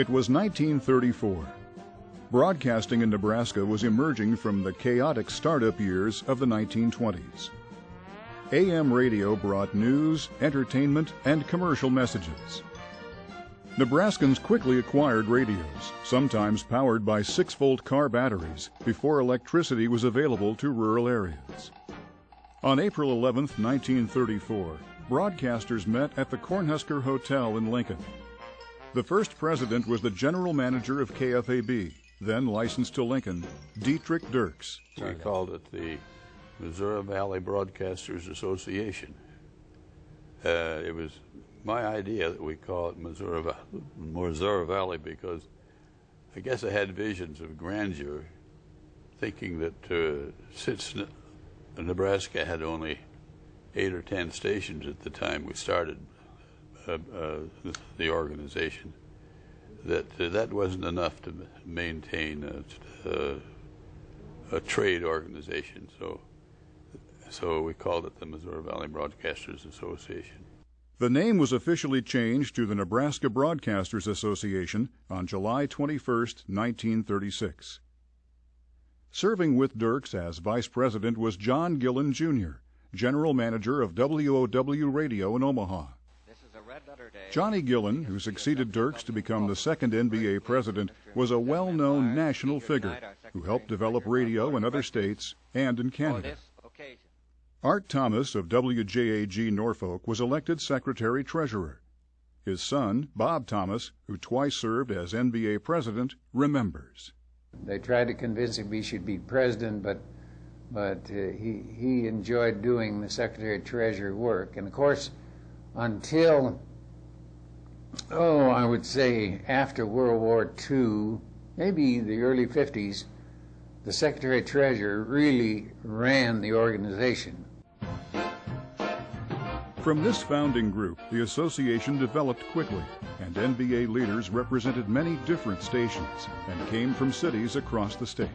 It was 1934. Broadcasting in Nebraska was emerging from the chaotic startup years of the 1920s. AM radio brought news, entertainment, and commercial messages. Nebraskans quickly acquired radios, sometimes powered by 6-volt car batteries, before electricity was available to rural areas. On April 11, 1934, broadcasters met at the Cornhusker Hotel in Lincoln. The first president was the general manager of KFAB, then licensed to Lincoln, Dietrich Dirks. We called it the Missouri Valley Broadcasters Association. It was my idea that we call it Missouri Valley because I guess I had visions of grandeur, thinking that since Nebraska had only 8 or 10 stations at the time we started the organization, that wasn't enough to maintain a trade organization. So we called it the Missouri Valley Broadcasters Association. The name was officially changed to the Nebraska Broadcasters Association on July 21, 1936. Serving with Dirks as vice president was John Gillen, Jr., general manager of WOW Radio in Omaha. Johnny Gillen, who succeeded Dirks to become the second NBA president, was a well-known national figure who helped develop radio in other states and in Canada. Art Thomas of WJAG Norfolk was elected secretary-treasurer. His son, Bob Thomas, who twice served as NBA president, remembers. They tried to convince him he should be president, but he enjoyed doing the secretary-treasurer work. And of course, until, I would say after World War II, maybe the early 50s, the secretary-treasurer really ran the organization. From this founding group, the association developed quickly, and NBA leaders represented many different stations and came from cities across the state.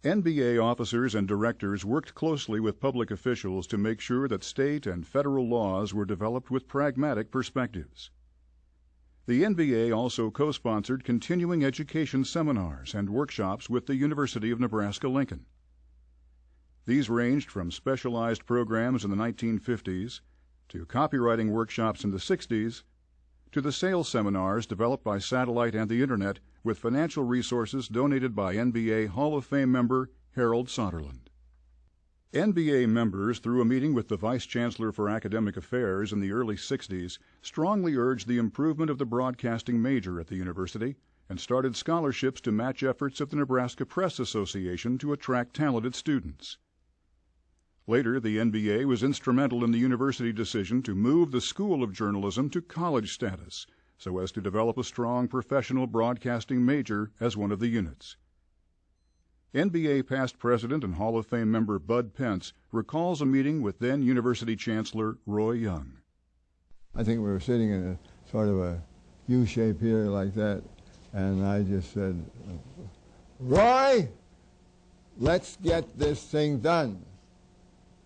NBA officers and directors worked closely with public officials to make sure that state and federal laws were developed with pragmatic perspectives. The NBA also co-sponsored continuing education seminars and workshops with the University of Nebraska-Lincoln. These ranged from specialized programs in the 1950s to copywriting workshops in the 60s to the sales seminars developed by satellite and the Internet with financial resources donated by NBA Hall of Fame member Harold Soderlund. NBA members, through a meeting with the Vice Chancellor for Academic Affairs in the early 60s, strongly urged the improvement of the broadcasting major at the university and started scholarships to match efforts of the Nebraska Press Association to attract talented students. Later, the NBA was instrumental in the university decision to move the School of Journalism to college status so as to develop a strong professional broadcasting major as one of the units. NBA past president and Hall of Fame member Bud Pence recalls a meeting with then University Chancellor Roy Young. I think we were sitting in a sort of a U shape here like that, and I just said, Roy, let's get this thing done.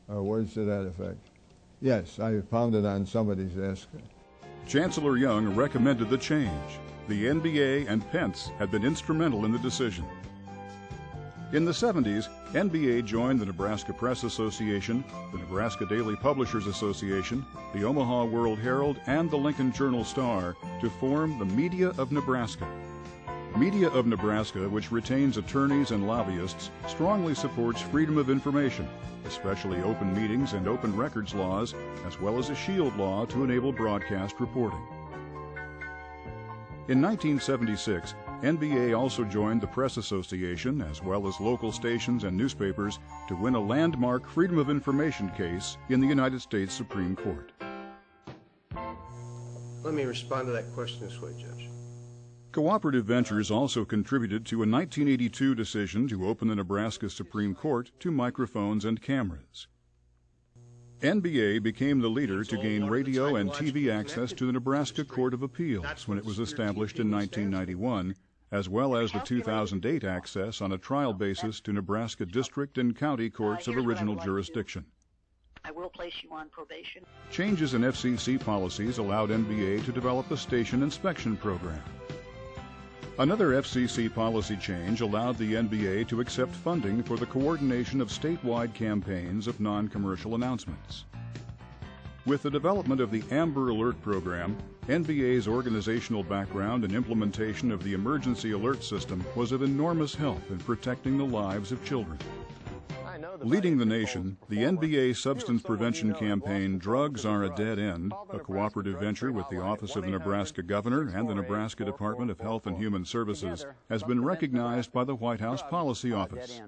Or words to that effect. Yes, I found it on somebody's desk. Chancellor Young recommended the change. The NBA and Pence had been instrumental in the decision. In the 70s, NBA joined the Nebraska Press Association, the Nebraska Daily Publishers Association, the Omaha World Herald, and the Lincoln Journal-Star to form the Media of Nebraska. Media of Nebraska, which retains attorneys and lobbyists, strongly supports freedom of information, especially open meetings and open records laws, as well as a shield law to enable broadcast reporting. In 1976, NBA also joined the Press Association, as well as local stations and newspapers, to win a landmark Freedom of Information case in the United States Supreme Court. Let me respond to that question this way, Judge. Cooperative Ventures also contributed to a 1982 decision to open the Nebraska Supreme Court to microphones and cameras. NBA became the leader to gain radio and TV access to the Nebraska Court of Appeals when it was established in 1991, as well as the 2008 access on a trial basis to Nebraska district and county courts of original jurisdiction. I will place you on probation. Changes in FCC policies allowed NBA to develop a station inspection program. Another FCC policy change allowed the NBA to accept funding for the coordination of statewide campaigns of non-commercial announcements. With the development of the Amber Alert program, NBA's organizational background and implementation of the emergency alert system was of enormous help in protecting the lives of children. Leading the nation, the NBA substance prevention campaign Drugs Are a Dead End, a cooperative venture with the Office of the Nebraska Governor and the Nebraska Department of Health and Human Services, has been recognized by the White House Policy Office.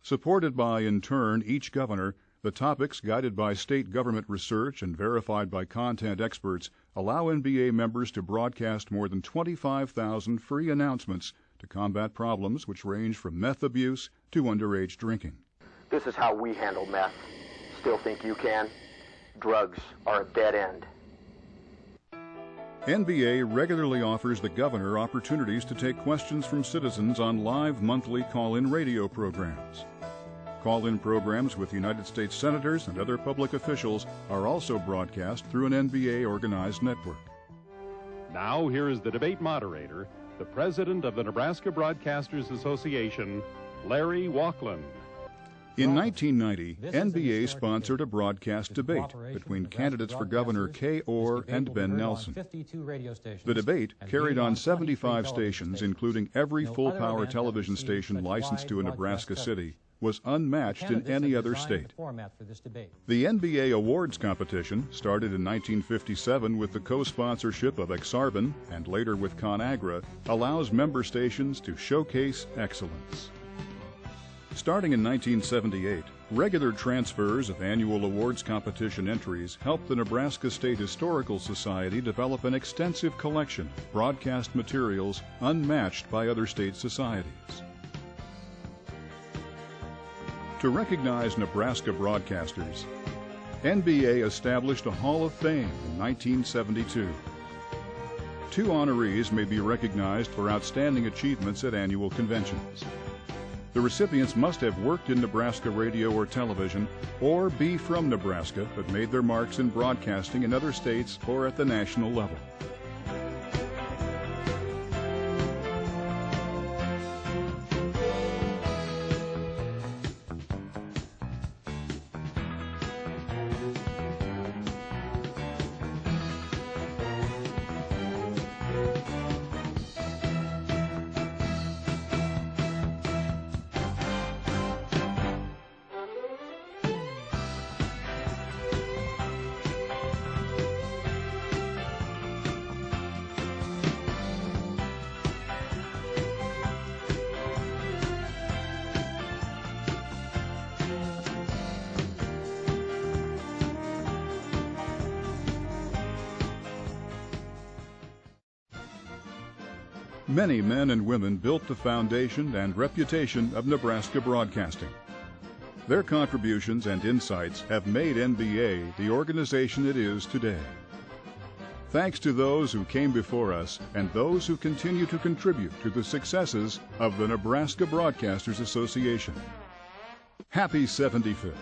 Supported by, in turn, each governor, the topics guided by state government research and verified by content experts allow NBA members to broadcast more than 25,000 free announcements to combat problems which range from meth abuse to underage drinking. This is how we handle meth. Still think you can? Drugs are a dead end. NBA regularly offers the governor opportunities to take questions from citizens on live monthly call-in radio programs. Call-in programs with United States senators and other public officials are also broadcast through an NBA-organized network. Now, here is the debate moderator, the president of the Nebraska Broadcasters Association, Larry Walklin. In 1990, NBA sponsored a broadcast debate between candidates for Governor Kay Orr and Ben Nelson. The debate, carried on 75 stations, including every full-power television station licensed to a Nebraska city, was unmatched in any other state. The NBA awards competition started in 1957 with the co-sponsorship of Exarban and later with ConAgra, allows member stations to showcase excellence. Starting in 1978, regular transfers of annual awards competition entries helped the Nebraska State Historical Society develop an extensive collection of broadcast materials unmatched by other state societies. To recognize Nebraska broadcasters, NBA established a Hall of Fame in 1972. 2 honorees may be recognized for outstanding achievements at annual conventions. The recipients must have worked in Nebraska radio or television or be from Nebraska but made their marks in broadcasting in other states or at the national level. Many men and women built the foundation and reputation of Nebraska broadcasting. Their contributions and insights have made NBA the organization it is today. Thanks to those who came before us and those who continue to contribute to the successes of the Nebraska Broadcasters Association. Happy 75th.